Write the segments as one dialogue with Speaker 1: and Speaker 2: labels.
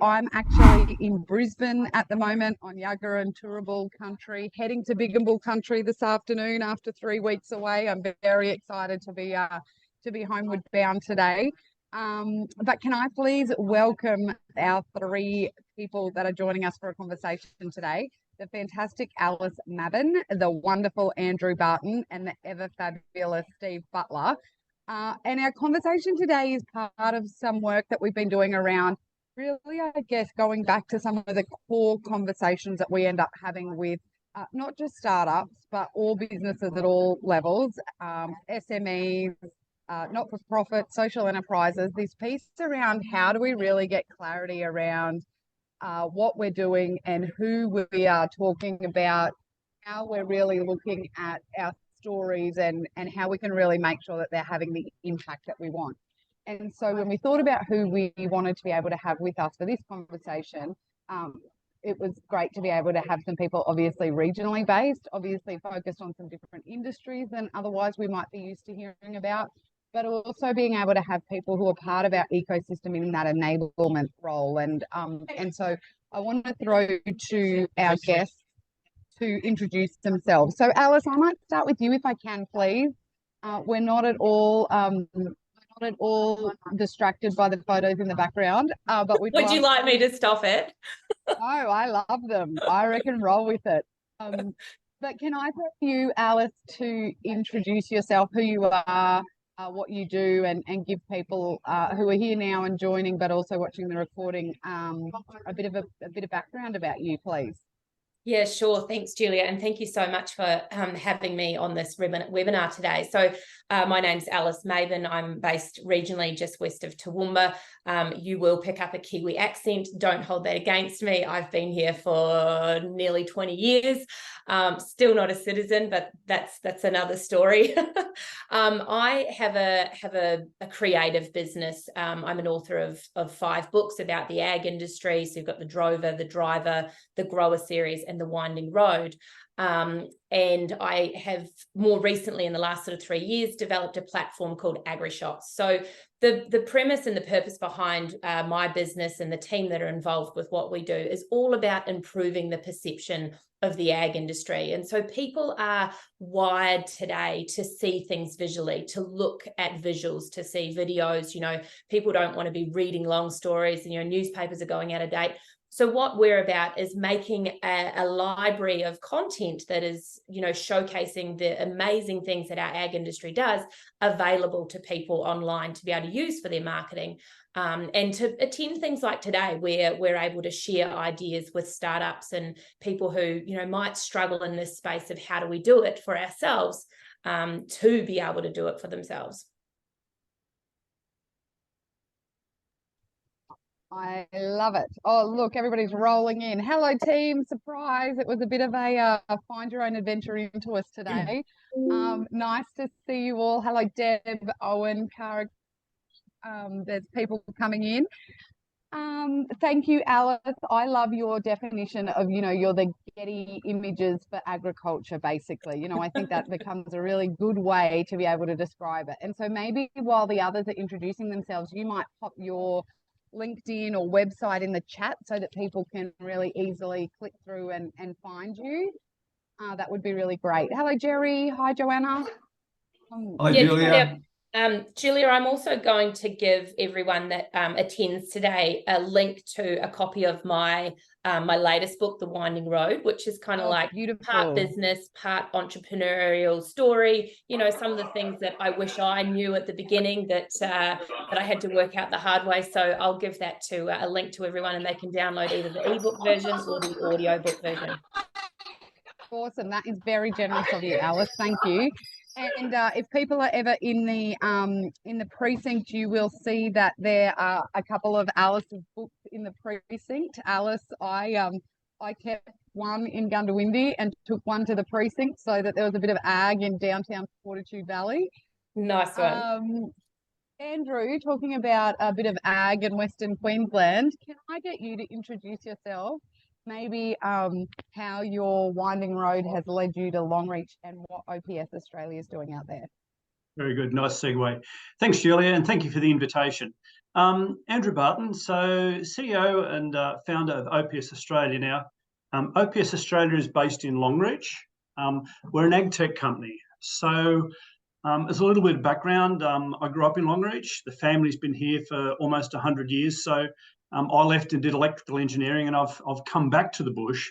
Speaker 1: I'm actually in Brisbane at the moment on Yagara and Turrbal country, heading to Bigambul country this afternoon after 3 weeks away. I'm very excited to be homeward bound today. But can I please welcome our 3 people that are joining us for a conversation today? The fantastic Alice Mabin, the wonderful Andrew Barton, and the ever fabulous Steve Butler. And our conversation today is part of some work that we've been doing around really, I guess, going back to some of the core conversations that we end up having with not just startups, but all businesses at all levels, SMEs, not-for-profit, social enterprises, this piece around how do we really get clarity around what we're doing and who we are talking about, how we're really looking at our stories and how we can really make sure that they're having the impact that we want. And so when we thought about who we wanted to be able to have with us for this conversation, it was great to be able to have some people obviously regionally based, obviously focused on some different industries than otherwise we might be used to hearing about, but also being able to have people who are part of our ecosystem in that enablement role. And so I want to throw to our guests to introduce themselves. So Alice, I might start with you if I can, please. We're not at all distracted by the photos in the background, but we'd
Speaker 2: Would you like me to stop it?
Speaker 1: Oh, I love them. I reckon roll with it. But can I tell you, Alice, to introduce yourself, who you are, what you do, and give people who are here now and joining, but also watching the recording, a bit of background about you, please.
Speaker 2: Yeah, sure. Thanks, Julia. And thank you so much for having me on this webinar today. So my name's Alice Mabin. I'm based regionally just west of Toowoomba. You will pick up a Kiwi accent. Don't hold that against me. I've been here for nearly 20 years. Still not a citizen, but that's another story. I have a creative business. I'm an author of 5 books about the ag industry. So you've got the Drover, the Driver, the Grower series, and the Winding Road. And I have more recently, in the last sort of 3 years, developed a platform called AgriShots. So the premise and the purpose behind my business and the team that are involved with what we do is all about improving the perception of the ag industry. And so people are wired today to see things visually, to look at visuals, to see videos. People don't want to be reading long stories, and newspapers are going out of date. So what we're about is making a library of content that is, showcasing the amazing things that our ag industry does available to people online to be able to use for their marketing, and to attend things like today where we're able to share ideas with startups and people who, might struggle in this space of how do we do it for ourselves, to be able to do it for themselves.
Speaker 1: I love it. Oh, look, everybody's rolling in. Hello, team. Surprise. It was a bit of a find your own adventure into us today. Nice to see you all. Hello, Deb, Owen, Cara. There's people coming in. Thank you, Alice. I love your definition of, you're the Getty images for agriculture, basically. I think that becomes a really good way to be able to describe it. And so maybe while the others are introducing themselves, you might pop your LinkedIn or website in the chat so that people can really easily click through and find you. That would be really great. Hello, Jerry. Hi, Joanna.
Speaker 3: Hi, Julia.
Speaker 2: Julia, I'm also going to give everyone that attends today a link to a copy of my latest book, The Winding Road, which is kind of like
Speaker 1: beautiful.
Speaker 2: Part business, part entrepreneurial story. Some of the things that I wish I knew at the beginning that I had to work out the hard way. So I'll give that to a link to everyone, and they can download either the ebook version or the audiobook version.
Speaker 1: Awesome. That is very generous of you, Alice. Thank you. And if people are ever in the precinct, you will see that there are a couple of Alice's books in the precinct. Alice, I kept one in Gundawindi and took one to the precinct so that there was a bit of ag in downtown Fortitude Valley.
Speaker 2: Nice one.
Speaker 1: Andrew, talking about a bit of ag in Western Queensland, can I get you to introduce yourself? Maybe how your Winding Road has led you to Longreach and what OPS Australia is doing out there.
Speaker 3: Very good. Nice segue. Thanks, Julia, and thank you for the invitation. Andrew Barton, so CEO and founder of OPS Australia. Now, OPS Australia is based in Longreach. We're an ag tech company. So as a little bit of background, I grew up in Longreach. The family's been here for almost 100 years. So I left and did electrical engineering, and I've come back to the bush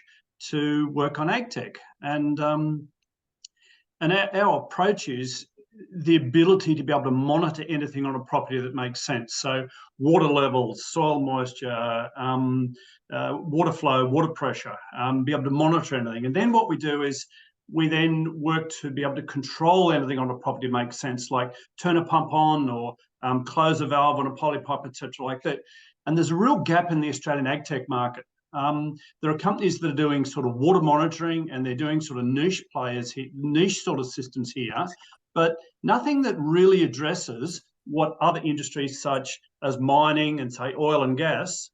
Speaker 3: to work on ag tech. And our approach is the ability to be able to monitor anything on a property that makes sense. So water levels, soil moisture, water flow, water pressure, be able to monitor anything. And then what we do is we then work to be able to control anything on a property that makes sense, like turn a pump on or close a valve on a polypipe, etc., like that. And there's a real gap in the Australian ag tech market. There are companies that are doing sort of water monitoring, and they're doing sort of niche players here, niche sort of systems here, but nothing that really addresses what other industries such as mining and, say, oil and gas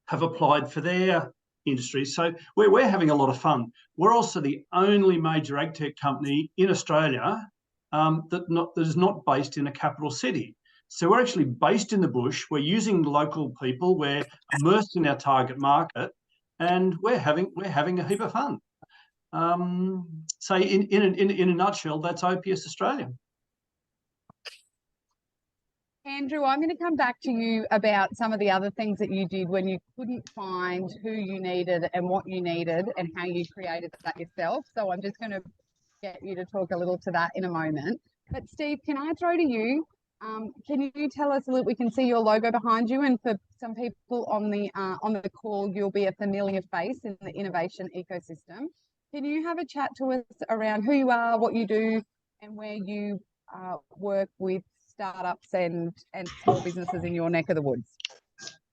Speaker 3: have applied for their industries. So we're having a lot of fun. We're also the only major ag tech company in Australia that is not based in a capital city. So we're actually based in the bush. We're using local people. We're immersed in our target market, and we're having a heap of fun. So in a nutshell, that's OPS Australia.
Speaker 1: Andrew, I'm going to come back to you about some of the other things that you did when you couldn't find who you needed and what you needed and how you created that yourself. So I'm just going to get you to talk a little to that in a moment. But Steve, can I throw to you? Can you tell us a little? We can see your logo behind you, and for some people on the call, you'll be a familiar face in the innovation ecosystem. Can you have a chat to us around who you are, what you do, and where you work with startups and small businesses in your neck of the woods?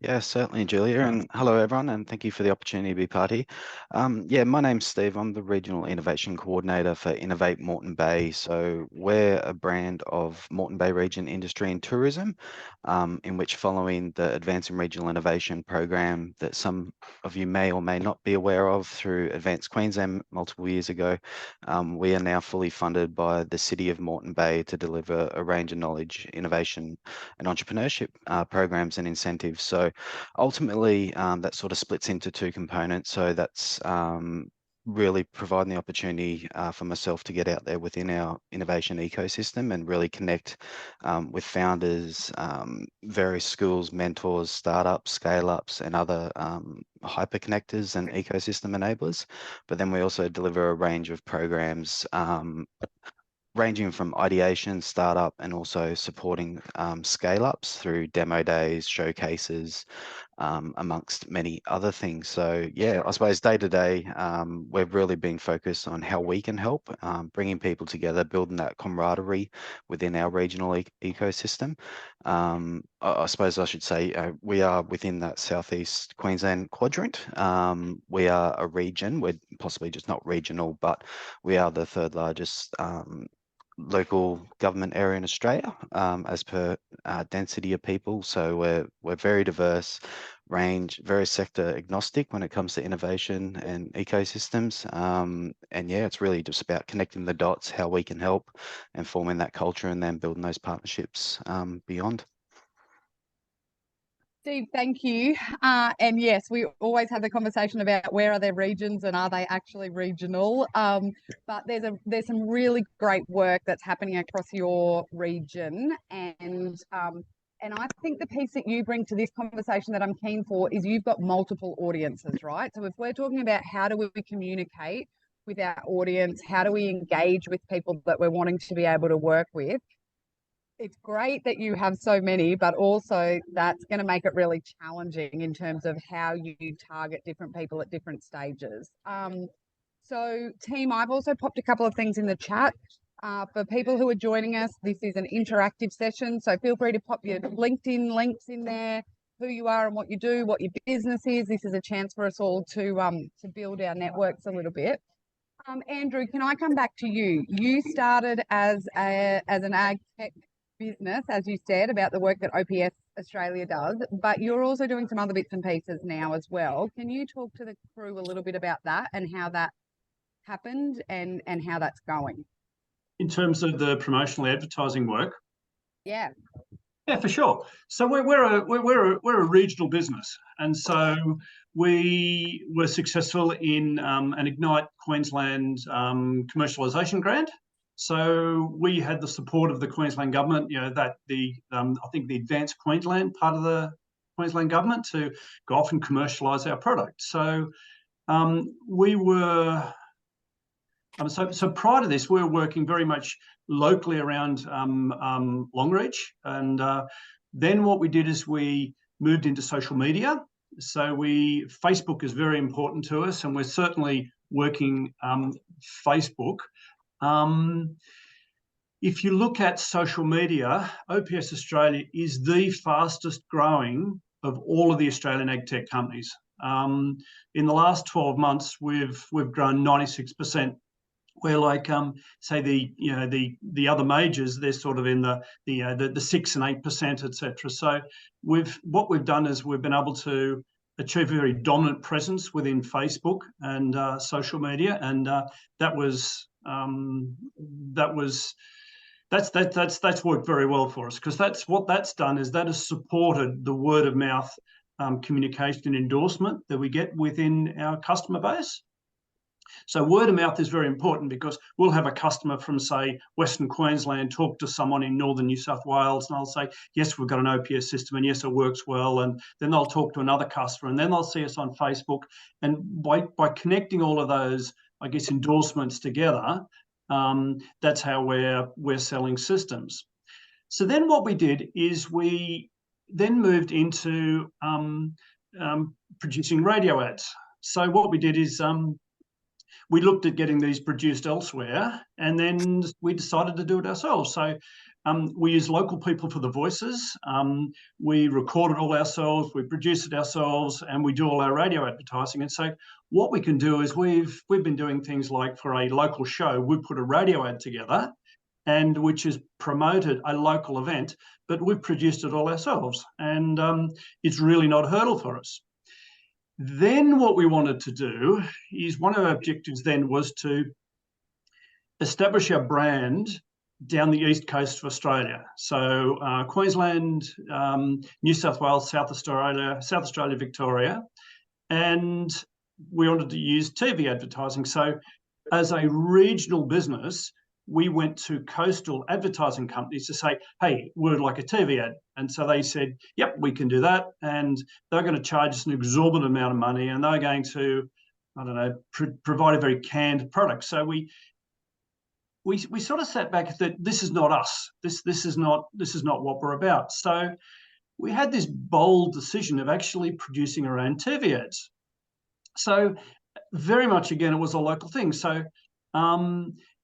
Speaker 4: Yeah, certainly, Julia, and hello everyone, and thank you for the opportunity to be part here. Yeah, my name's Steve. I'm the Regional Innovation Coordinator for Innovate Moreton Bay. So we're a brand of Moreton Bay Region Industry and Tourism, in which, following the Advancing Regional Innovation program that some of you may or may not be aware of through Advanced Queensland multiple years ago, we are now fully funded by the City of Moreton Bay to deliver a range of knowledge, innovation and entrepreneurship programs and incentives. So ultimately, that sort of splits into two components. So that's really providing the opportunity for myself to get out there within our innovation ecosystem and really connect with founders, various schools, mentors, startups, scale-ups, and other hyper connectors and ecosystem enablers. But then we also deliver a range of programs ranging from ideation, startup, and also supporting scale-ups through demo days, showcases, amongst many other things. So yeah, I suppose day to day, we've really been focused on how we can help, bringing people together, building that camaraderie within our regional ecosystem. I suppose I should say we are within that Southeast Queensland quadrant. We are a region. We're possibly just not regional, but we are the third largest local government area in Australia, as per density of people. So we're very diverse, range, very sector agnostic when it comes to innovation and ecosystems. And yeah, it's really just about connecting the dots, how we can help, and forming that culture, and then building those partnerships beyond.
Speaker 1: Steve, thank you. And yes, we always have the conversation about where are their regions and are they actually regional. But there's some really great work that's happening across your region, and I think the piece that you bring to this conversation that I'm keen for is you've got multiple audiences, right? So if we're talking about how do we communicate with our audience, how do we engage with people that we're wanting to be able to work with, it's great that you have so many, but also that's going to make it really challenging in terms of how you target different people at different stages. So team, I've also popped a couple of things in the chat. For people who are joining us, this is an interactive session, so feel free to pop your LinkedIn links in there, who you are and what you do, what your business is. This is a chance for us all to build our networks a little bit. Andrew, can I come back to you? You started as an ag tech business, as you said, about the work that OPS Australia does, but you're also doing some other bits and pieces now as well. Can you talk to the crew a little bit about that and how that happened and how that's going?
Speaker 3: In terms of the promotional advertising work?
Speaker 1: Yeah.
Speaker 3: Yeah, for sure. So we're a regional business, and so we were successful in an Ignite Queensland commercialisation grant. So we had the support of the Queensland government. You know, that I think the Advanced Queensland part of the Queensland government to go off and commercialise our product. So we were. So prior to this, we were working very much locally around Longreach, and then what we did is we moved into social media. So Facebook is very important to us, and we're certainly working Facebook. If you look at social media, OPS Australia is the fastest growing of all of the Australian ag tech companies. In the last 12 months, we've grown 96%. Where like say the other majors, they're sort of in the 6 and 8%, etc. So what we've done is we've been able to achieve a very dominant presence within Facebook and social media, and that's worked very well for us, because that's done is that has supported the word of mouth communication and endorsement that we get within our customer base. So word of mouth is very important, because we'll have a customer from, say, Western Queensland talk to someone in northern New South Wales, and I'll say, yes, we've got an OPS system, and yes, it works well. And then they'll talk to another customer, and then they'll see us on Facebook. And by connecting all of those, I guess, endorsements together, that's how we're selling systems. So then what we did is we then moved into producing radio ads. So what we did is we looked at getting these produced elsewhere, and then we decided to do it ourselves. So we use local people for the voices. We record it all ourselves, we produce it ourselves, and we do all our radio advertising. And so what we can do is we've been doing things like, for a local show, we put a radio ad together, and which has promoted a local event, but we've produced it all ourselves. And it's really not a hurdle for us. Then what we wanted to do is, one of our objectives then was to establish our brand down the east coast of Australia. So Queensland, New South Wales, South Australia, Victoria. And we wanted to use TV advertising. So as a regional business, we went to coastal advertising companies to say, hey, we'd like a TV ad. And so they said, yep, we can do that. And they're going to charge us an exorbitant amount of money, and they're going to, I don't know, provide a very canned product. So we sort of sat back and said, this is not us. This is not what we're about. So we had this bold decision of actually producing our own TV ads. So very much, again, it was a local thing. So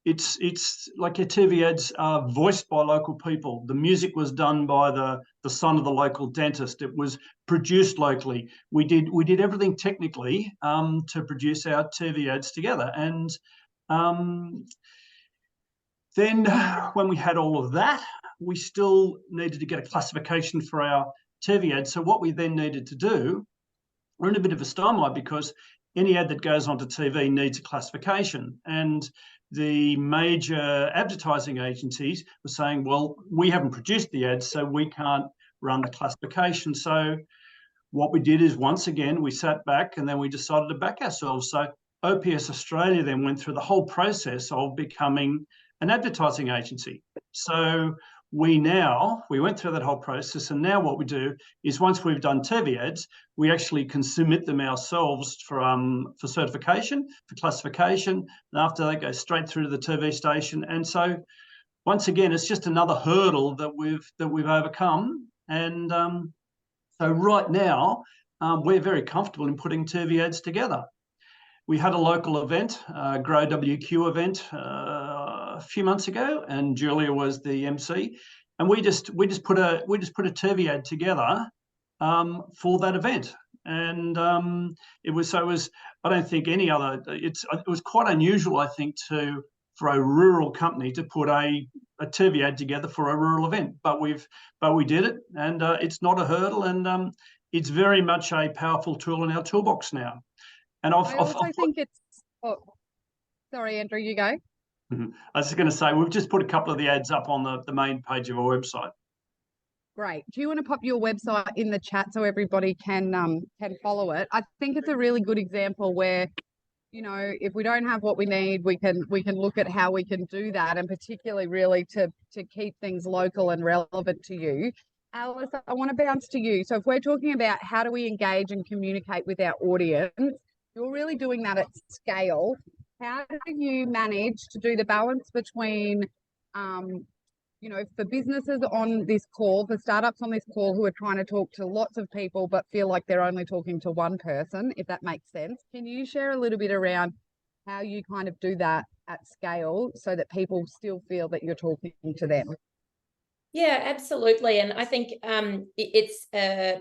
Speaker 3: it's like your TV ads are voiced by local people. The music was done by the son of the local dentist. It was produced locally. We did everything technically to produce our TV ads together. And then when we had all of that, we still needed to get a classification for our TV ads. So what we then needed to do, we're in a bit of a stymie, because any ad that goes onto TV needs a classification. And the major advertising agencies were saying, well, we haven't produced the ads, so we can't run the classification. So what we did is, once again, we sat back and then we decided to back ourselves. So OPS Australia then went through the whole process of becoming an advertising agency. So we went through that whole process, and now what we do is, once we've done TV ads, we actually can submit them ourselves for certification, for classification, and after that goes straight through to the TV station. And so once again, it's just another hurdle that we've overcome. And so right now, we're very comfortable in putting TV ads together. We had a local event, Grow WQ event, a few months ago, and Julia was the MC, and we just put a TV ad together for that event. And it was I don't think any other, it was quite unusual, I think, for a rural company to put a TV ad together for a rural event, but we did it, and it's not a hurdle, and it's very much a powerful tool in our toolbox now. And
Speaker 1: I also think it's, oh, sorry, Andrew, you go.
Speaker 3: I was just going to say, we've just put a couple of the ads up on the main page of our website.
Speaker 1: Great. Do you want to pop your website in the chat so everybody can follow it? I think it's a really good example where, you know, if we don't have what we need, we can look at how we can do that, and particularly really to keep things local and relevant to you. Alice, I want to bounce to you. So if we're talking about how do we engage and communicate with our audience, you're really doing that at scale. How do you manage to do the balance between you know, for businesses on this call, for startups on this call who are trying to talk to lots of people but feel like they're only talking to one person, if that makes sense, can you share a little bit around how you kind of do that at scale so that people still feel that you're talking to them?
Speaker 2: Yeah, absolutely. And I think it's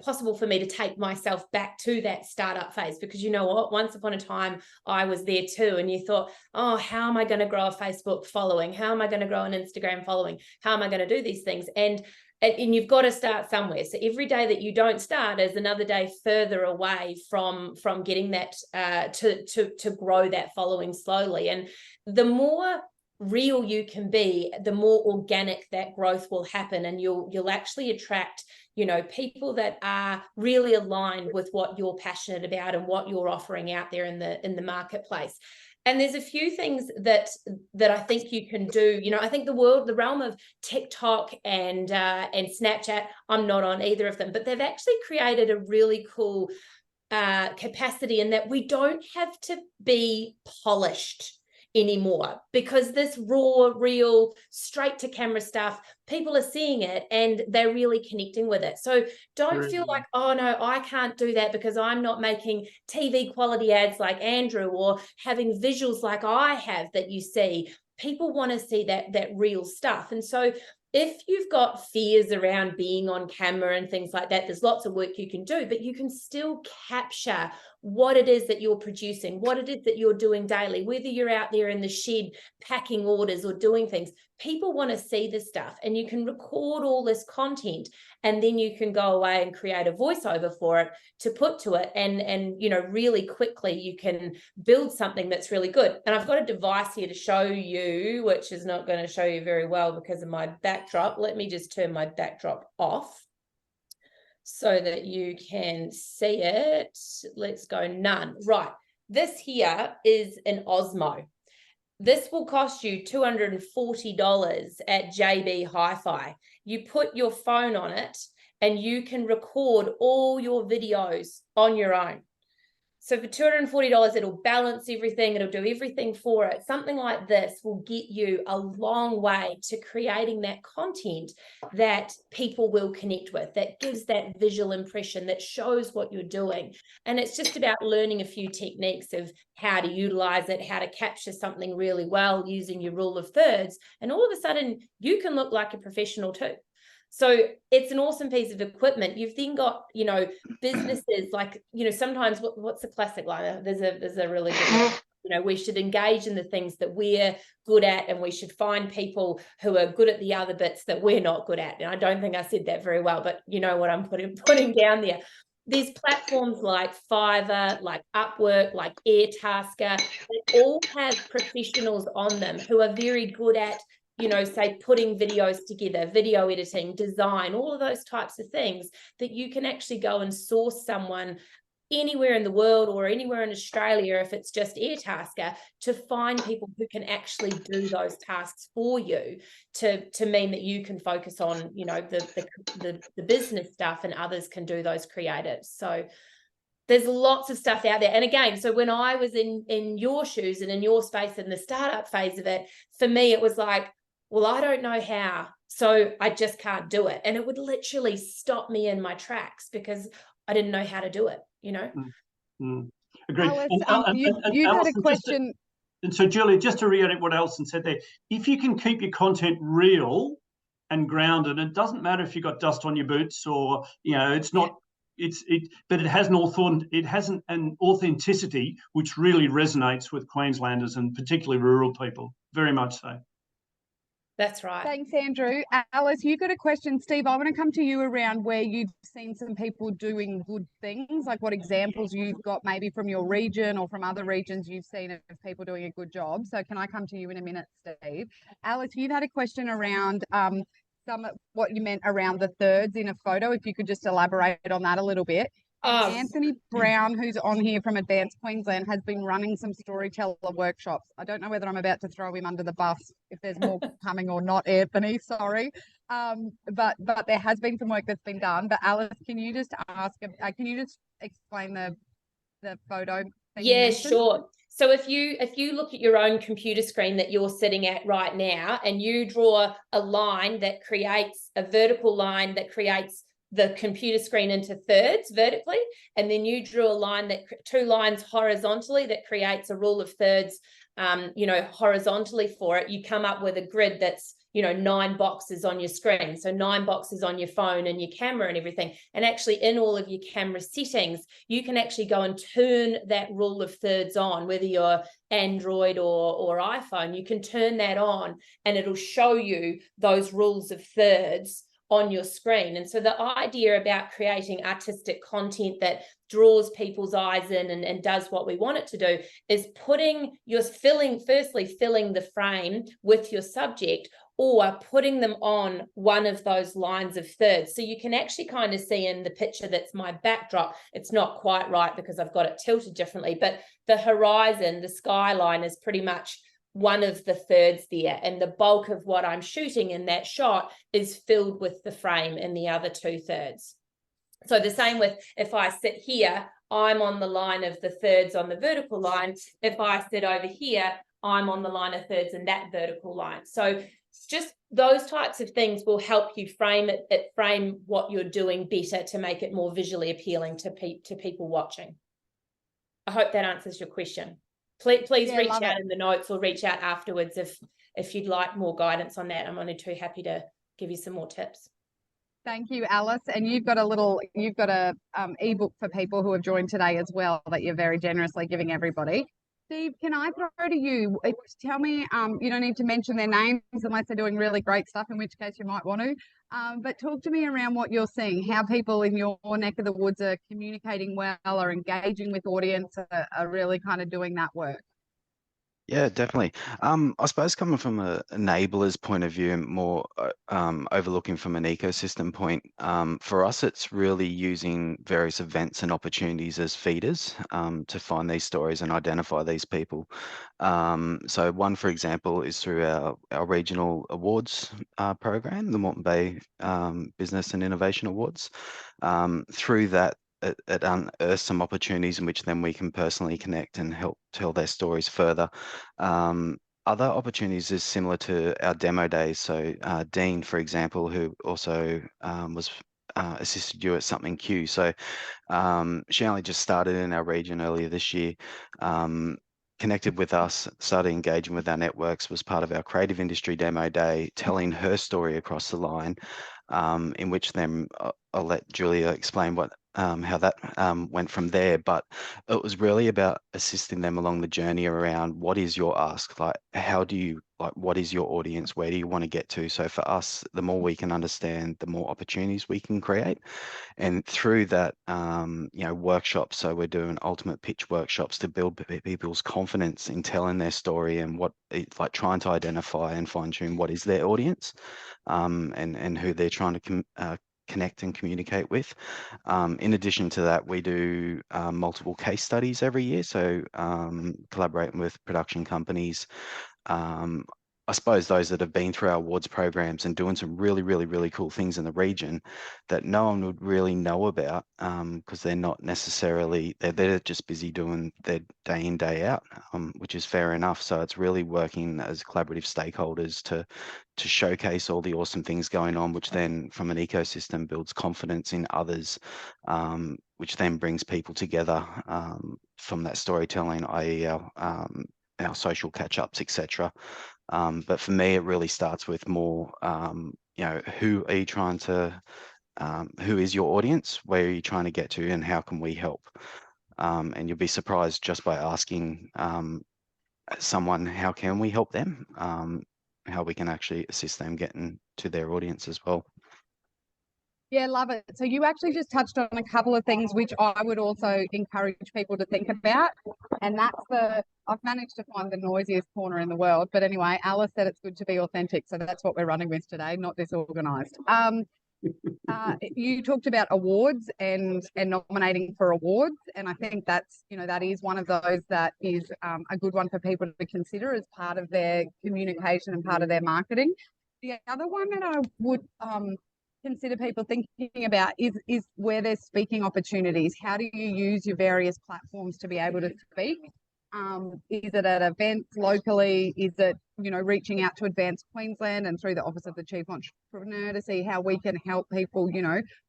Speaker 2: possible for me to take myself back to that startup phase, because you know what, once upon a time I was there too, and you thought, oh, how am I going to grow a Facebook following? How am I going to grow an Instagram following? How am I going to do these things? And you've got to start somewhere. So every day that you don't start is another day further away from getting that to grow that following slowly. And the more real you can be, the more organic that growth will happen, and you'll actually attract, you know, people that are really aligned with what you're passionate about and what you're offering out there in the marketplace. And there's a few things that I think you can do. You know, I think the realm of TikTok and Snapchat, I'm not on either of them, but they've actually created a really cool capacity in that we don't have to be polished anymore, because this raw, real, straight to camera stuff, people are seeing it and they're really connecting with it. So don't feel like, oh no, I can't do that because I'm not making TV quality ads like Andrew or having visuals like I have that you see. People want to see that real stuff. And so if you've got fears around being on camera and things like that, there's lots of work you can do, but you can still capture what it is that you're producing, what it is that you're doing daily, whether you're out there in the shed packing orders or doing things. People want to see this stuff, and you can record all this content, and then you can go away and create a voiceover for it to put to it, and you know, really quickly you can build something that's really good. And I've got a device here to show you, which is not going to show you very well because of my backdrop. Let me just turn my backdrop off so that you can see it. Let's go none. Right. This here is an Osmo. This will cost you $240 at JB Hi-Fi. You put your phone on it and you can record all your videos on your own. So for $240, it'll balance everything. It'll do everything for it. Something like this will get you a long way to creating that content that people will connect with, that gives that visual impression, that shows what you're doing. And it's just about learning a few techniques of how to utilize it, how to capture something really well using your rule of thirds. And all of a sudden, you can look like a professional too. So it's an awesome piece of equipment. You've then got, you know, businesses like, you know, sometimes what's the classic line? There's a really good one. You know, we should engage in the things that we're good at, and we should find people who are good at the other bits that we're not good at. And I don't think I said that very well, but you know what I'm putting down there. There's platforms like Fiverr, like Upwork, like Airtasker, they all have professionals on them who are very good at, you know, say putting videos together, video editing, design, all of those types of things, that you can actually go and source someone anywhere in the world or anywhere in Australia, if it's just Airtasker, to find people who can actually do those tasks for you, to mean that you can focus on, you know, the business stuff, and others can do those creatives. So there's lots of stuff out there. And again, so when I was in your shoes and in your space in the startup phase of it, for me, it was like, well, I don't know how, so I just can't do it. And it would literally stop me in my tracks because I didn't know how to do it, you know?
Speaker 3: Agreed.
Speaker 1: Alice, you had a question.
Speaker 3: And so, Julia, just to reiterate what Alison said there, if you can keep your content real and grounded, it doesn't matter if you've got dust on your boots or, you know, it's not, but it has an authenticity which really resonates with Queenslanders and particularly rural people, very much so.
Speaker 2: That's right.
Speaker 1: Thanks, Andrew. Alice, you got a question. Steve, I want to come to you around where you've seen some people doing good things, like what examples you've got maybe from your region or from other regions you've seen of people doing a good job. So can I come to you in a minute, Steve? Alice, you've had a question around what you meant around the thirds in a photo, if you could just elaborate on that a little bit. And Anthony Brown, who's on here from Advanced Queensland, has been running some storyteller workshops. I don't know whether I'm about to throw him under the bus, if there's more coming or not, Anthony, sorry. But there has been some work that's been done. But Alice, can you just explain the photo?
Speaker 2: Yeah, sure. So if you look at your own computer screen that you're sitting at right now, and you draw a line that creates a vertical line that creates the computer screen into thirds vertically, and then you drew a line that two lines horizontally that creates a rule of thirds, horizontally for it, you come up with a grid that's 9 boxes on your screen. So 9 boxes on your phone and your camera and everything. And actually in all of your camera settings, you can actually go and turn that rule of thirds on, whether you're Android or iPhone, you can turn that on and it'll show you those rules of thirds on your screen. And so the idea about creating artistic content that draws people's eyes in and does what we want it to do is filling the frame with your subject, or putting them on one of those lines of thirds. So you can actually kind of see in the picture that's my backdrop, it's not quite right because I've got it tilted differently, but the horizon, the skyline is pretty much one of the thirds there, and the bulk of what I'm shooting in that shot is filled with the frame in the other 2/3. So the same with, if I sit here, I'm on the line of the thirds on the vertical line. If I sit over here, I'm on the line of thirds in that vertical line. So just those types of things will help you frame what you're doing better to make it more visually appealing to people watching. I hope that answers your question. Please reach out in the notes or reach out afterwards if you'd like more guidance on that. I'm only too happy to give you some more tips.
Speaker 1: Thank you, Alice. And you've got a ebook for people who have joined today as well that you're very generously giving everybody. Steve, can I throw to you? Tell me, you don't need to mention their names unless they're doing really great stuff, in which case you might want to. But talk to me around what you're seeing, how people in your neck of the woods are communicating well, are engaging with audience, are really kind of doing that work.
Speaker 4: Yeah, definitely. I suppose coming from an enabler's point of view, more overlooking from an ecosystem point, for us, it's really using various events and opportunities as feeders to find these stories and identify these people. So one, for example, is through our regional awards program, the Moreton Bay Business and Innovation Awards. Through that, it unearths some opportunities in which then we can personally connect and help tell their stories further. Other opportunities is similar to our demo days. So Dean, for example, who also was assisted you at Something Q. So she only just started in our region earlier this year. Connected with us, started engaging with our networks, was part of our creative industry demo day, telling her story across the line, in which then I'll let Julia explain how that went from there. But it was really about assisting them along the journey around what is your ask, like what is your audience, where do you want to get to? So for us, the more we can understand, the more opportunities we can create. And through that, workshops, so we're doing ultimate pitch workshops to build people's confidence in telling their story, and what it's like trying to identify and fine tune what is their audience, and who they're trying to connect and communicate with. In addition to that, we do multiple case studies every year, so collaborating with production companies. I suppose those that have been through our awards programs and doing some really, really, really cool things in the region that no one would really know about, because they're not necessarily, they're just busy doing their day in, day out, which is fair enough. So it's really working as collaborative stakeholders to showcase all the awesome things going on, which then from an ecosystem builds confidence in others, which then brings people together from that storytelling, i.e. our social catch-ups, etc. But for me, it really starts with more, who are you trying to, who is your audience, where are you trying to get to, and how can we help? And you'll be surprised just by asking someone, how can we help them? How we can actually assist them getting to their audience as well.
Speaker 1: Yeah, love it. So you actually just touched on a couple of things which I would also encourage people to think about. And that's I've managed to find the noisiest corner in the world. But anyway, Alice said it's good to be authentic. So that's what we're running with today, not disorganized. You talked about awards and nominating for awards. And I think that's, that is one of those that is a good one for people to consider as part of their communication and part of their marketing. The other one that I would consider people thinking about is where there's speaking opportunities. How do you use your various platforms to be able to speak? Is it at events locally? Is it, reaching out to Advance Queensland and through the Office of the Chief Entrepreneur to see how we can help people?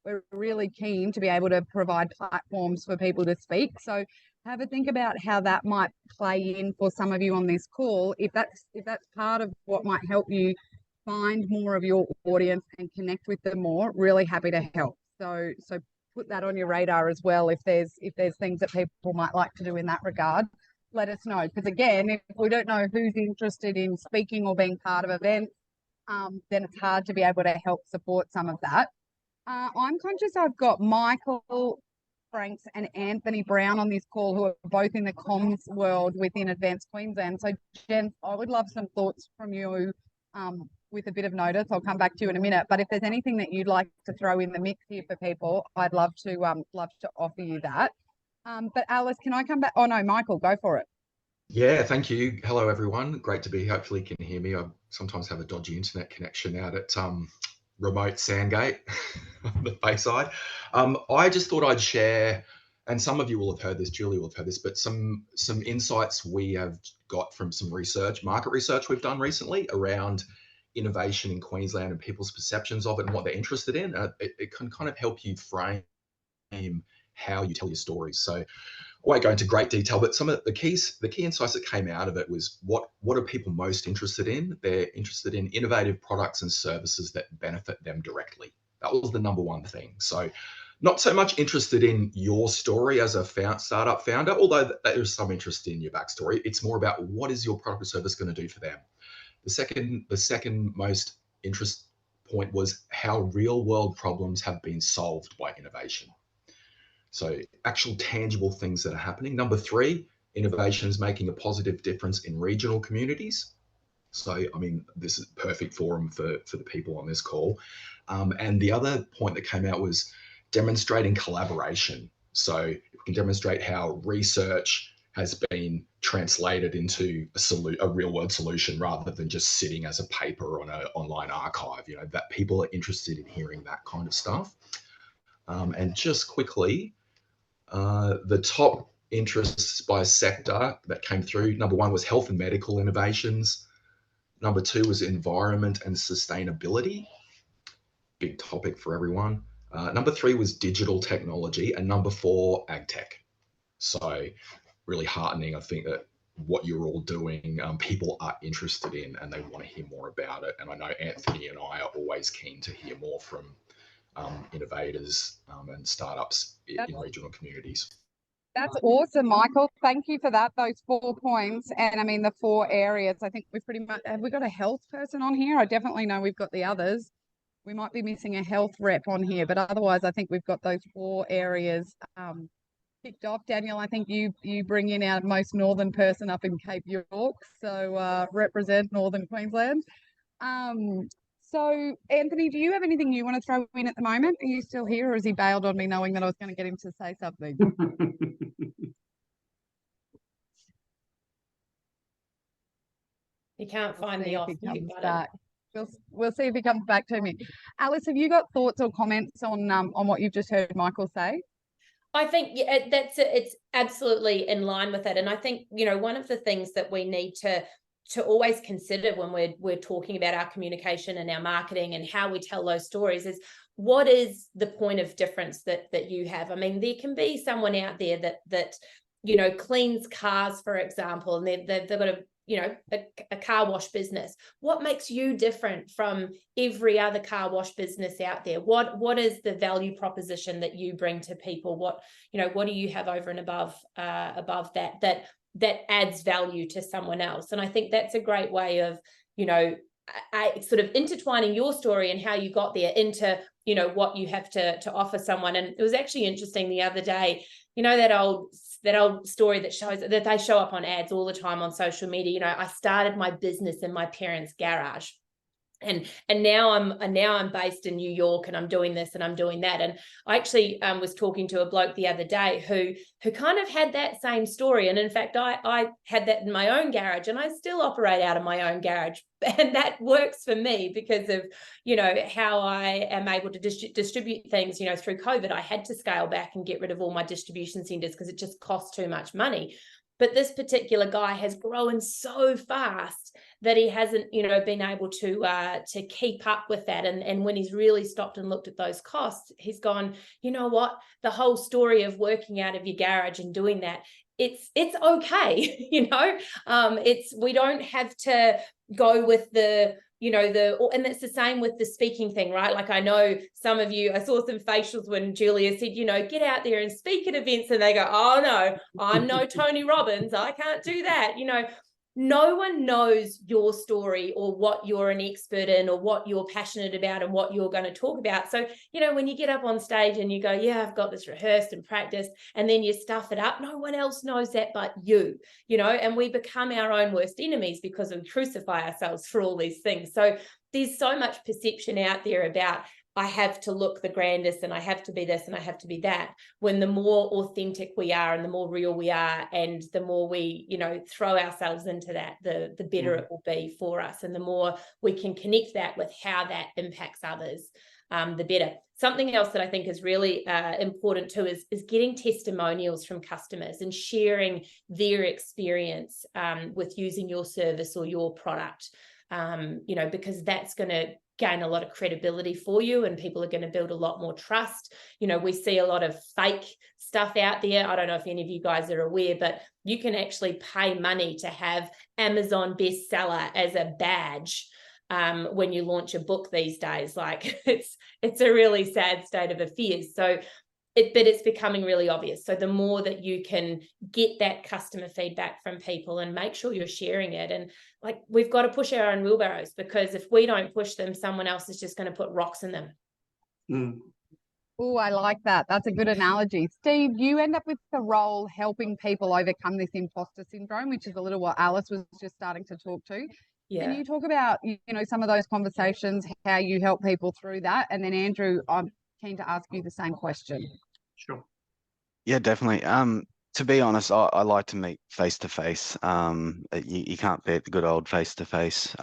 Speaker 1: We're really keen to be able to provide platforms for people to speak. So have a think about how that might play in for some of you on this call. If that's part of what might help you find more of your audience and connect with them more, really happy to help. So put that on your radar as well. If there's things that people might like to do in that regard, let us know. Because again, if we don't know who's interested in speaking or being part of events, then it's hard to be able to help support some of that. I'm conscious I've got Michael Franks and Anthony Brown on this call, who are both in the comms world within Advance Queensland. So Jen, I would love some thoughts from you with a bit of notice. I'll come back to you in a minute. But if there's anything that you'd like to throw in the mix here for people, I'd love to offer you that. But Alice, can I come back? Oh no, Michael, go for it.
Speaker 5: Yeah, thank you. Hello, everyone. Great to be here. Hopefully you can hear me. I sometimes have a dodgy internet connection out at remote Sandgate on the Bayside. I just thought I'd share, and some of you will have heard this, Julie will have heard this, but some insights we have got from some market research we've done recently around innovation in Queensland and people's perceptions of it and what they're interested in. It can kind of help you frame how you tell your stories. So I won't go into great detail, but some of the key insights that came out of it was what are people most interested in? They're interested in innovative products and services that benefit them directly. That was the number one thing. So not so much interested in your story as a startup founder, although there's some interest in your backstory. It's more about what is your product or service going to do for them. The second most interest point was how real world problems have been solved by innovation. So actual tangible things that are happening. Number 3, innovation is making a positive difference in regional communities. So, I mean, this is a perfect forum for the people on this call. And the other point that came out was demonstrating collaboration. So we can demonstrate how research has been translated into a real world solution rather than just sitting as a paper on an online archive, that people are interested in hearing that kind of stuff. And just quickly, the top interests by sector that came through, number 1 was health and medical innovations. Number 2 was environment and sustainability. Big topic for everyone. Number 3 was digital technology, and number 4, ag tech. So really heartening, I think, that what you're all doing, people are interested in and they want to hear more about it. And I know Anthony and I are always keen to hear more from innovators and startups in regional communities.
Speaker 1: That's awesome, Michael. Thank you for that. Those 4 points. And I mean, the 4 areas, I think we've pretty much, have we got a health person on here? I definitely know we've got the others. We might be missing a health rep on here, but otherwise I think we've got those 4 areas kicked off. Daniel, I think you bring in our most northern person up in Cape York. So represent Northern Queensland. So, Anthony, do you have anything you want to throw in at the moment? Are you still here, or has he bailed on me knowing that I was going to get him to say something?
Speaker 2: You can't find the off mute button.
Speaker 1: We'll see if he comes back to me. Alice, have you got thoughts or comments on what you've just heard Michael say?
Speaker 2: I think it's absolutely in line with it. And I think, one of the things that we need to always consider when we're talking about our communication and our marketing and how we tell those stories is, what is the point of difference that you have? I mean, there can be someone out there that cleans cars, for example, and they've got a car wash business. What makes you different from every other car wash business out there? What is the value proposition that you bring to people? What do you have over and above that adds value to someone else? And I think that's a great way of sort of intertwining your story and how you got there into you know, what you have to offer someone. And it was actually interesting the other day, you know, that old story that shows that they show up on ads all the time on social media. You know, I started my business in my parents' garage. And now I'm based in New York, and I'm doing this and I'm doing that. And I actually was talking to a bloke the other day who kind of had that same story. And in fact, I had that in my own garage, and I still operate out of my own garage. And that works for me because of, you know, how I am able to distribute things. You know, through COVID, I had to scale back and get rid of all my distribution centers because it just costs too much money. But this particular guy has grown so fast that he hasn't, you know, been able to keep up with that. And when he's really stopped and looked at those costs, he's gone, you know what, the whole story of working out of your garage and doing that, it's okay. You know, we don't have to go with the, you know, and it's the same with the speaking thing, right? Like, I know some of you, I saw some facials when Julia said, you know, get out there and speak at events, and they go, oh no, I'm no Tony Robbins, I can't do that. You know, no one knows your story or what you're an expert in or what you're passionate about and what you're going to talk about. So, you know, when you get up on stage and you go, yeah, I've got this rehearsed and practiced, and then you stuff it up, no one else knows that but you know, and we become our own worst enemies because we crucify ourselves for all these things. So there's so much perception out there about, I have to look the grandest and I have to be this and I have to be that, when the more authentic we are and the more real we are and the more we, you know, throw ourselves into that, the better it will be for us. And the more we can connect that with how that impacts others, the better. Something else that I think is really important too is getting testimonials from customers and sharing their experience with using your service or your product, you know, because that's going to gain a lot of credibility for you, and people are going to build a lot more trust. You know, we see a lot of fake stuff out there. I don't know if any of you guys are aware, but you can actually pay money to have Amazon bestseller as a badge when you launch a book these days. Like, it's a really sad state of affairs. So but it's becoming really obvious. So the more that you can get that customer feedback from people and make sure you're sharing it, and like, we've got to push our own wheelbarrows, because if we don't push them, someone else is just going to put rocks in them.
Speaker 1: Oh, I like that. That's a good analogy. Steve, you end up with the role helping people overcome this imposter syndrome, which is a little what Alice was just starting to talk to.
Speaker 2: Yeah.
Speaker 1: Can you talk about, you know, some of those conversations, how you help people through that? And then Andrew, I'm keen to ask you the same question.
Speaker 3: Sure.
Speaker 4: Yeah, definitely. To be honest, I like to meet face to face. You can't beat the good old face to face.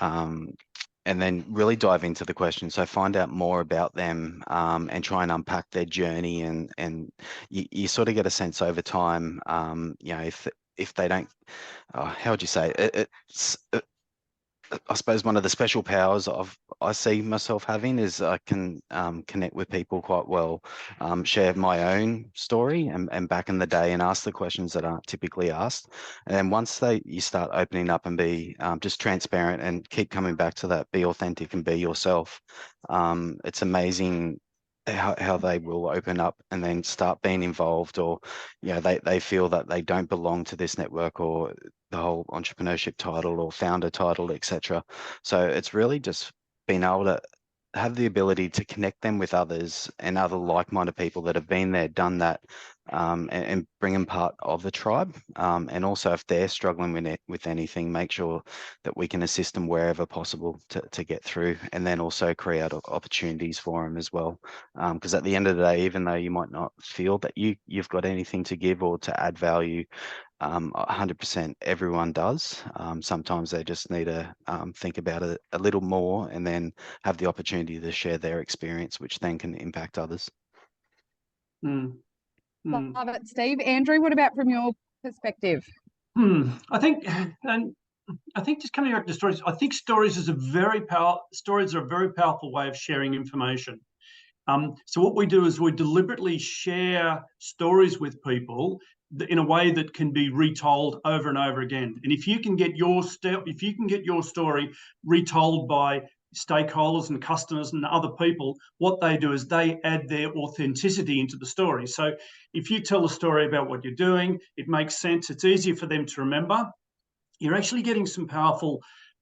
Speaker 4: And then really dive into the question. So find out more about them, and try and unpack their journey, and you sort of get a sense over time. You know, if they don't, how would you say it? I suppose one of the special powers I see myself having is I can connect with people quite well, share my own story and back in the day, and ask the questions that aren't typically asked. And then once you start opening up and be just transparent and keep coming back to that, be authentic and be yourself, it's amazing how they will open up and then start being involved, or, you know, they feel that they don't belong to this network or the whole entrepreneurship title or founder title, etc. So it's really just being able to have the ability to connect them with others and other like-minded people that have been there, done that, and bring them part of the tribe. And also, if they're struggling with anything, make sure that we can assist them wherever possible to get through, and then also create opportunities for them as well. Because at the end of the day, even though you might not feel that you've got anything to give or to add value, 100% everyone does. Sometimes they just need to think about it a little more, and then have the opportunity to share their experience, which then can impact others.
Speaker 1: Love it, Steve. Andrew, what about from your perspective?
Speaker 3: I think just coming back to stories, I think stories are a very powerful way of sharing information. So what we do is we deliberately share stories with people in a way that can be retold over and over again. And if you can get your story retold by stakeholders and customers and other people, what they do is they add their authenticity into the story. So if you tell a story about what you're doing, it makes sense, it's easier for them to remember. You're actually getting some powerful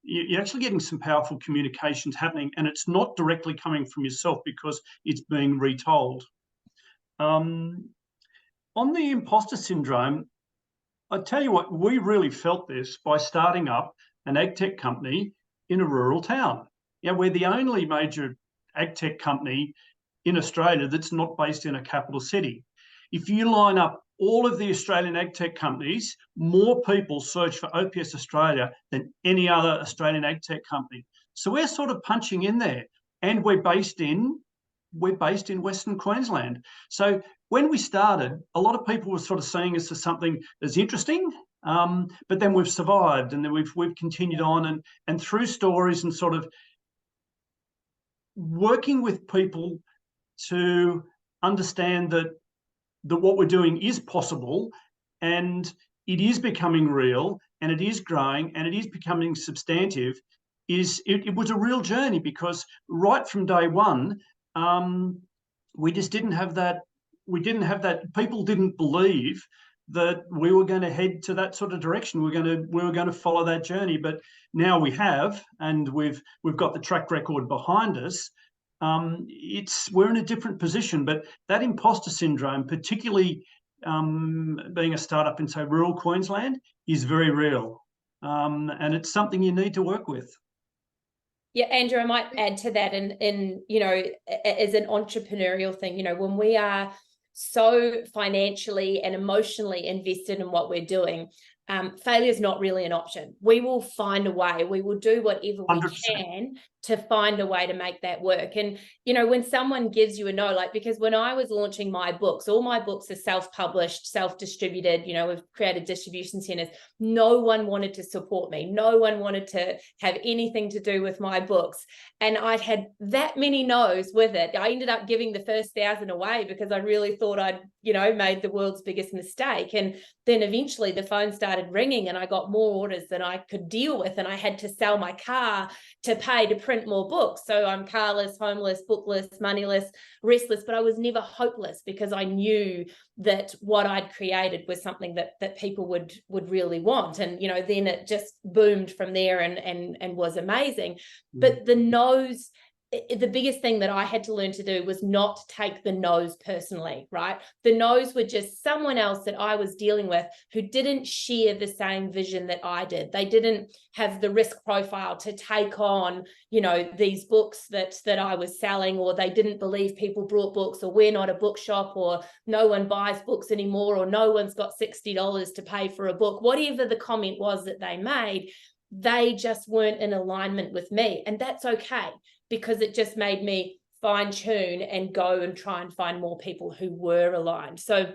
Speaker 3: you're actually getting some powerful communications happening, and it's not directly coming from yourself because it's being retold. On the imposter syndrome, I tell you what, we really felt this by starting up an ag tech company in a rural town. Yeah, we're the only major ag tech company in Australia that's not based in a capital city. If you line up all of the Australian ag tech companies, more people search for OPS Australia than any other Australian ag tech company. So we're sort of punching in there, and we're based in Western Queensland. So when we started, a lot of people were sort of seeing us as something that's interesting, but then we've survived, and then we've continued on, and through stories and sort of working with people to understand that what we're doing is possible, and it is becoming real, and it is growing, and it is becoming substantive. It was a real journey, because right from day one, we just didn't have that. We didn't have that. People didn't believe that we were going to head to that sort of direction. We were going to follow that journey. But now we have, and we've got the track record behind us. We're in a different position. But that imposter syndrome, particularly being a startup in, say, rural Queensland, is very real, and it's something you need to work with.
Speaker 2: Yeah, Andrew, I might add to that, in you know, as an entrepreneurial thing, you know, when we are so financially and emotionally invested in what we're doing, failure is not really an option. We will find a way. We will do whatever we
Speaker 3: 100%.
Speaker 2: can to find a way to make that work. And, you know, when someone gives you a no, like, because when I was launching my books, all my books are self-published, self-distributed, you know, we've created distribution centers. No one wanted to support me. No one wanted to have anything to do with my books. And I'd had that many no's with it. I ended up giving the first 1,000 away because I really thought I'd, you know, made the world's biggest mistake. And then eventually the phone started ringing, and I got more orders than I could deal with. And I had to sell my car to pay to print more books. So I'm carless, homeless, bookless, moneyless, restless, but I was never hopeless, because I knew that what I'd created was something that people would really want. And, you know, then it just boomed from there and was amazing. But the no's, the biggest thing that I had to learn to do was not take the no's personally, right? The no's were just someone else that I was dealing with who didn't share the same vision that I did. They didn't have the risk profile to take on, you know, these books that I was selling, or they didn't believe people brought books, or we're not a bookshop, or no one buys books anymore, or no one's got $60 to pay for a book. Whatever the comment was that they made, they just weren't in alignment with me. And that's okay, because it just made me fine tune and go and try and find more people who were aligned. So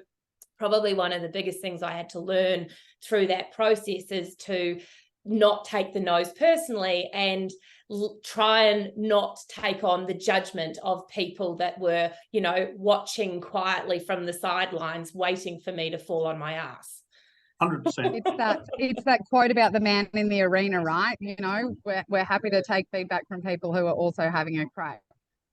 Speaker 2: probably one of the biggest things I had to learn through that process is to not take the no's personally, and try and not take on the judgment of people that were, you know, watching quietly from the sidelines, waiting for me to fall on my ass.
Speaker 3: 100%.
Speaker 1: It's that quote about the man in the arena, right? You know, we're happy to take feedback from people who are also having a crack.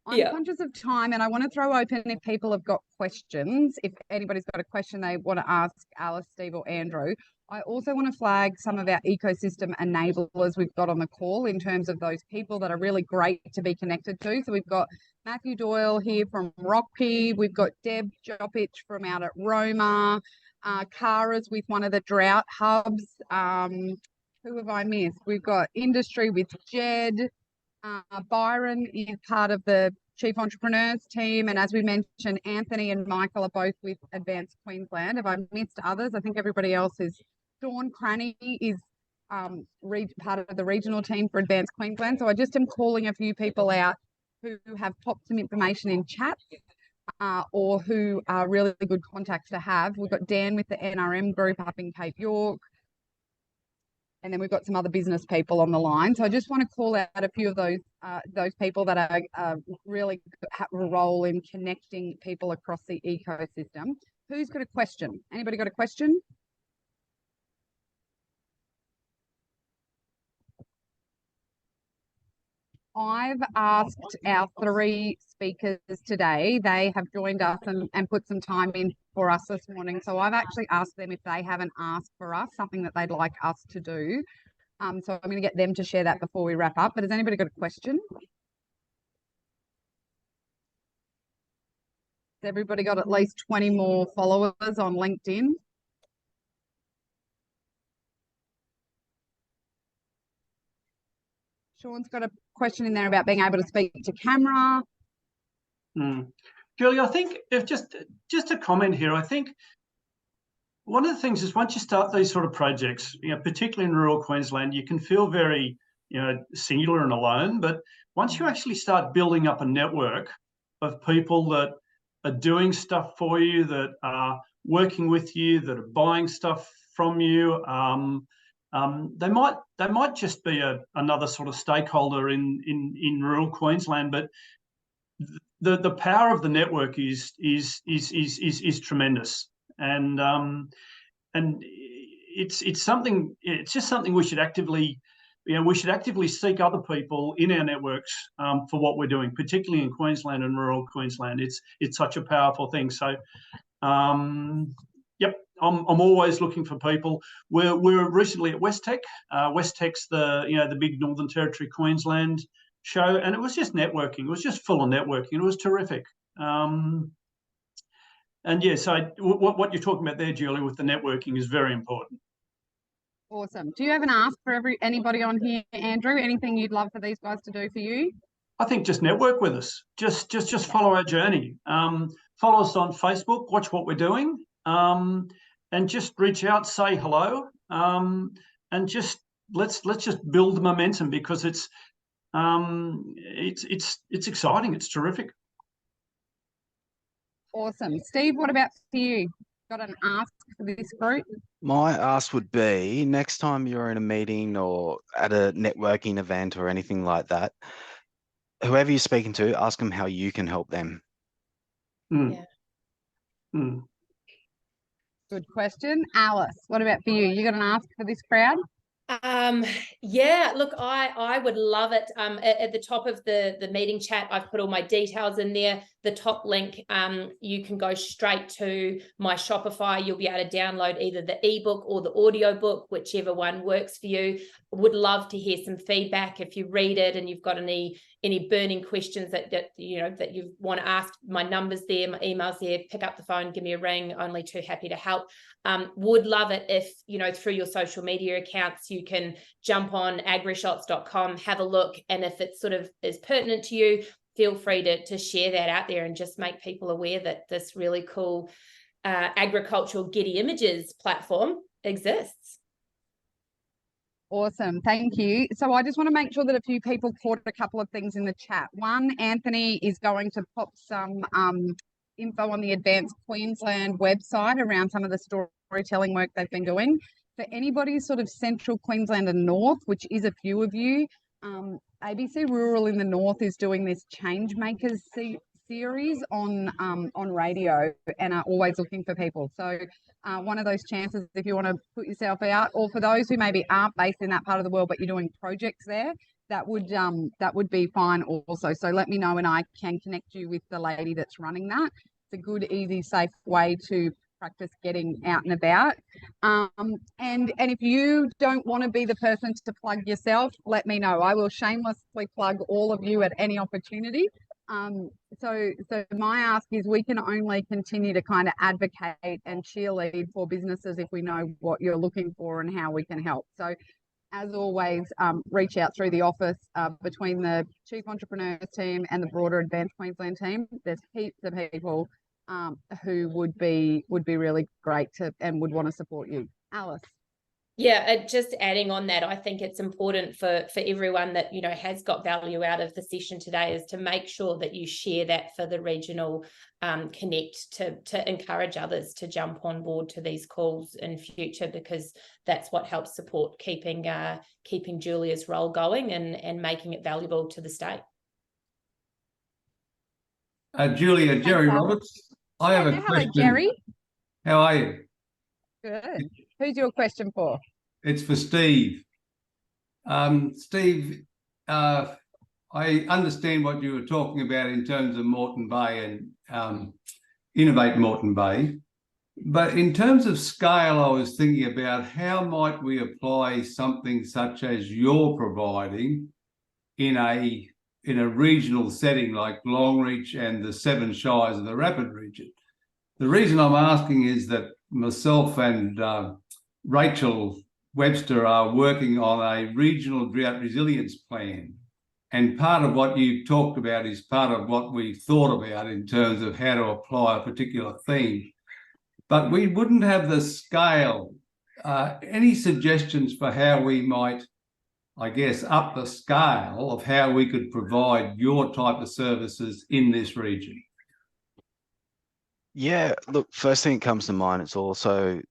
Speaker 1: I'm conscious of time, and I want to throw open if people have got questions. If anybody's got a question they want to ask Alice, Steve, or Andrew. I also want to flag some of our ecosystem enablers we've got on the call, in terms of those people that are really great to be connected to. So we've got Matthew Doyle here from Rocky. We've got Deb Jopich from out at Roma. Kara's with one of the drought hubs. Who have I missed? We've got industry with Jed. Byron is part of the Chief Entrepreneurs team. And as we mentioned, Anthony and Michael are both with Advanced Queensland. Have I missed others? I think everybody else is. Dawn Cranny is part of the regional team for Advanced Queensland. So I just am calling a few people out who have popped some information in chat. Or who are really good contacts to have. We've got Dan with the NRM group up in Cape York. And then we've got some other business people on the line. So I just want to call out a few of those people that are really have a role in connecting people across the ecosystem. Who's got a question? Anybody got a question? I've asked our 3 speakers today. They have joined us and put some time in for us this morning. So I've actually asked them if they haven't asked for us, something that they'd like us to do. So I'm going to get them to share that before we wrap up. But has anybody got a question? Has everybody got at least 20 more followers on LinkedIn? Sean's got a question in there about being able to speak to camera.
Speaker 3: Julie, I think if just a comment here, I think one of the things is once you start these sort of projects, particularly in rural Queensland, you can feel very, singular and alone. But once you actually start building up a network of people that are doing stuff for you, that are working with you, that are buying stuff from you, they might just be another sort of stakeholder in rural Queensland, but the power of the network is tremendous, and it's something. It's just something we should actively, seek other people in our networks for what we're doing, particularly in Queensland and rural Queensland. It's such a powerful thing. So, yep, I'm always looking for people. We're recently at Westech. Westech's the big Northern Territory Queensland show, and it was just networking. It was just full of networking. It was terrific. And yeah, so what you're talking about there, Julie, with the networking is very important.
Speaker 1: Awesome. Do you have an ask for anybody on here, Andrew? Anything you'd love for these guys to do for you?
Speaker 3: I think just network with us. Just follow our journey. Follow us on Facebook. Watch what we're doing, and just reach out, say hello, and just let's just build the momentum, because it's exciting. It's terrific.
Speaker 1: Awesome. Steve, what about for you? Got an ask for this group?
Speaker 4: My ask would be, next time you're in a meeting or at a networking event or anything like that, whoever you're speaking to, ask them how you can help them.
Speaker 2: Yeah.
Speaker 1: Good question. Alice, what about for you? You got an ask for this crowd?
Speaker 2: Yeah, look, I would love it. At the top of the meeting chat, I've put all my details in there. The top link, you can go straight to my Shopify. You'll be able to download either the ebook or the audio book, whichever one works for you. Would love to hear some feedback. If you read it and you've got any burning questions that you want to ask, my number's there, my email's there. Pick up the phone, give me a ring. Only too happy to help. Would love it if through your social media accounts you can jump on agrishots.com, have a look, and if it sort of is pertinent to you, feel free to share that out there and just make people aware that this really cool agricultural Getty Images platform exists.
Speaker 1: Awesome. Thank you. So I just want to make sure that a few people caught a couple of things in the chat. One, Anthony is going to pop some info on the Advanced Queensland website around some of the storytelling work they've been doing. For anybody sort of central Queensland and north, which is a few of you, ABC Rural in the north is doing this Change Makers series on radio, and are always looking for people. So one of those chances, if you want to put yourself out, or for those who maybe aren't based in that part of the world but you're doing projects there, that would be fine also. So let me know and I can connect you with the lady that's running that. It's a good, easy, safe way to practice getting out and about. And if you don't want to be the person to plug yourself, let me know. I will shamelessly plug all of you at any opportunity. So my ask is, we can only continue to kind of advocate and cheerlead for businesses if we know what you're looking for and how we can help. So as always, reach out through the office between the Chief Entrepreneur team and the broader Advanced Queensland team. There's heaps of people who would be really great and would want to support you. Alice.
Speaker 2: Yeah, just adding on that, I think it's important for everyone that has got value out of the session today is to make sure that you share that for the regional Connect to encourage others to jump on board to these calls in future, because that's what helps support keeping Julia's role going and making it valuable to the state.
Speaker 6: Julia, Jerry Roberts. I have a question.
Speaker 1: Hello, Jerry.
Speaker 6: How are you?
Speaker 1: Good. Who's your question for?
Speaker 6: It's for Steve. Steve, I understand what you were talking about in terms of Moreton Bay and Innovate Moreton Bay. But in terms of scale, I was thinking about how might we apply something such as you're providing in a regional setting like Longreach and the Seven Shires of the Rapid region. The reason I'm asking is that myself and Rachel Webster are working on a regional drought resilience plan. And part of what you've talked about is part of what we thought about in terms of how to apply a particular theme. But we wouldn't have the scale. Any suggestions for how we might, I guess, up the scale of how we could provide your type of services in this region?
Speaker 4: Yeah, look, first thing that comes to mind, it's also,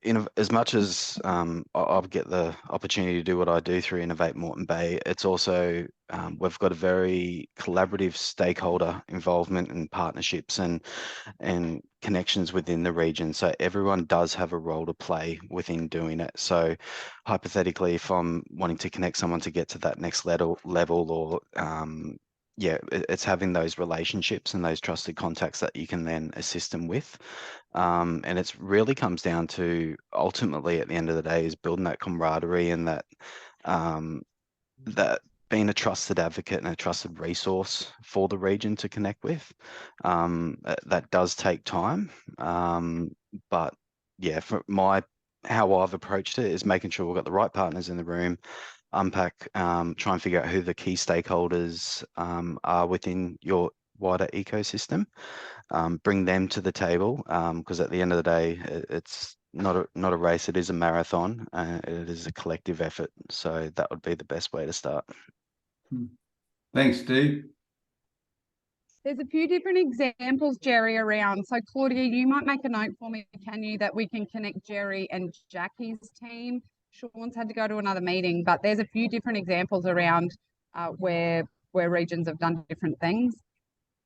Speaker 4: in as much as I'll get the opportunity to do what I do through Innovate Moreton Bay, it's also we've got a very collaborative stakeholder involvement and partnerships and connections within the region. So everyone does have a role to play within doing it. So hypothetically, if I'm wanting to connect someone to get to that next level or it's having those relationships and those trusted contacts that you can then assist them with. And it really comes down to, ultimately, at the end of the day, is building that camaraderie and that being a trusted advocate and a trusted resource for the region to connect with. That does take time. But yeah, how I've approached it is making sure we've got the right partners in the room, unpack, try and figure out who the key stakeholders are within your wider ecosystem, bring them to the table, because at the end of the day, it's not a race, it is a marathon, it is a collective effort. So that would be the best way to start.
Speaker 6: Thanks, Steve.
Speaker 1: There's a few different examples, Jerry, around. So Claudia, you might make a note for me, can you, that we can connect Jerry and Jackie's team. Sean's had to go to another meeting, but there's a few different examples around where regions have done different things.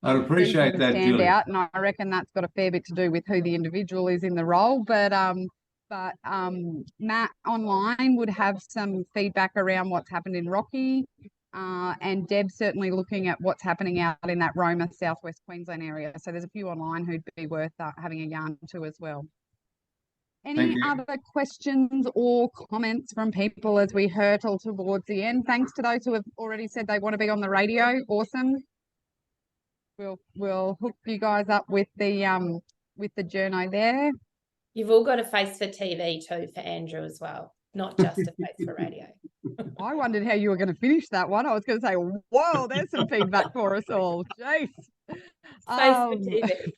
Speaker 6: I'd appreciate that, Julie.
Speaker 1: Out, and I reckon that's got a fair bit to do with who the individual is in the role. But Matt online would have some feedback around what's happened in Rocky, and Deb certainly looking at what's happening out in that Roma, southwest Queensland area. So there's a few online who'd be worth having a yarn to as well. Any other questions or comments from people as we hurtle towards the end? Thanks to those who have already said they want to be on the radio. Awesome. We'll hook you guys up with the journo there.
Speaker 2: You've all got a face for TV too for Andrew as well, not just a face for radio.
Speaker 1: I wondered how you were going to finish that one. I was going to say, whoa, there's some feedback for us all. Jeez.
Speaker 2: Face for TV.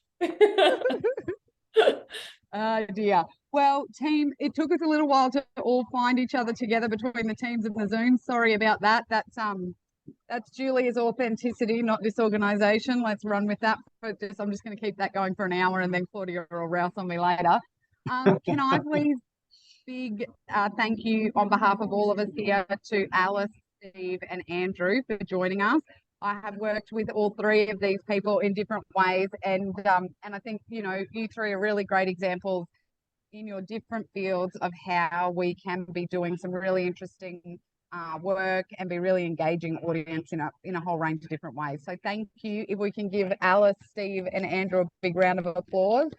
Speaker 1: Oh dear. Well, team, it took us a little while to all find each other together between the teams and the Zoom. Sorry about that. That's Julia's authenticity, not disorganisation. Let's run with that. I'm just going to keep that going for an hour, and then Claudia will rouse on me later. Can I please big thank you on behalf of all of us here to Alice, Steve, and Andrew for joining us. I have worked with all three of these people in different ways, and I think you three are really great examples in your different fields of how we can be doing some really interesting work and be really engaging audience in a whole range of different ways. So thank you. If we can give Alice, Steve, and Andrew a big round of applause.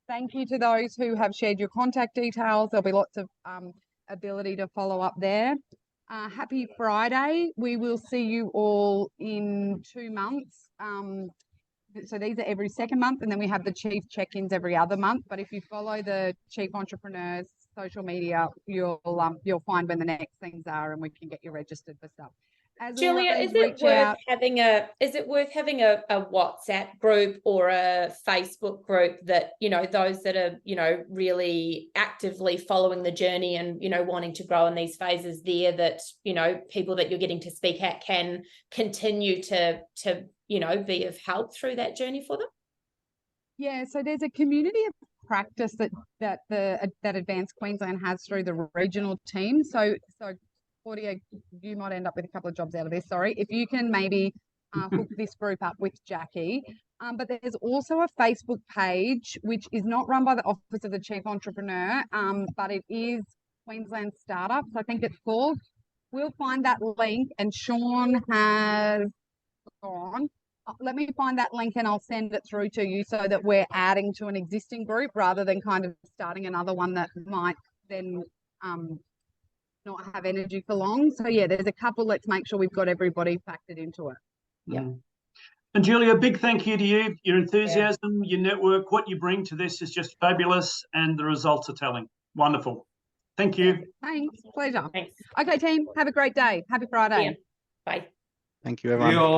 Speaker 1: Thank you to those who have shared your contact details. There'll be lots of ability to follow up there. Happy Friday. We will see you all in 2 months. So these are every second month, and then we have the chief check-ins every other month. But if you follow the Chief Entrepreneur's social media, you'll find when the next things are, and we can get you registered for stuff. As
Speaker 2: Julia,
Speaker 1: always,
Speaker 2: is it worth having a WhatsApp group or a Facebook group that, those that are, really actively following the journey and, wanting to grow in these phases there, that, people that you're getting to speak at can continue to be of help through that journey for them? Yeah,
Speaker 1: so there's a community of practice that Advanced Queensland has through the regional team. So Claudia, you might end up with a couple of jobs out of this. Sorry, if you can maybe hook this group up with Jackie. But there's also a Facebook page which is not run by the Office of the Chief Entrepreneur, but it is Queensland Startups, I think it's called. We'll find that link, and Sean has gone. let me find that link and I'll send it through to you so that we're adding to an existing group rather than kind of starting another one that might then not have energy for long. So yeah, there's a couple. Let's make sure we've got everybody factored into it.
Speaker 2: Yeah.
Speaker 3: And Julia, a big thank you to you. Your enthusiasm, your network, what you bring to this is just fabulous, and the results are telling. Wonderful. Thank you.
Speaker 1: Thanks. Pleasure.
Speaker 2: Thanks.
Speaker 1: Okay, team. Have a great day. Happy Friday.
Speaker 2: Yeah. Bye.
Speaker 4: Thank you, everyone.
Speaker 6: You all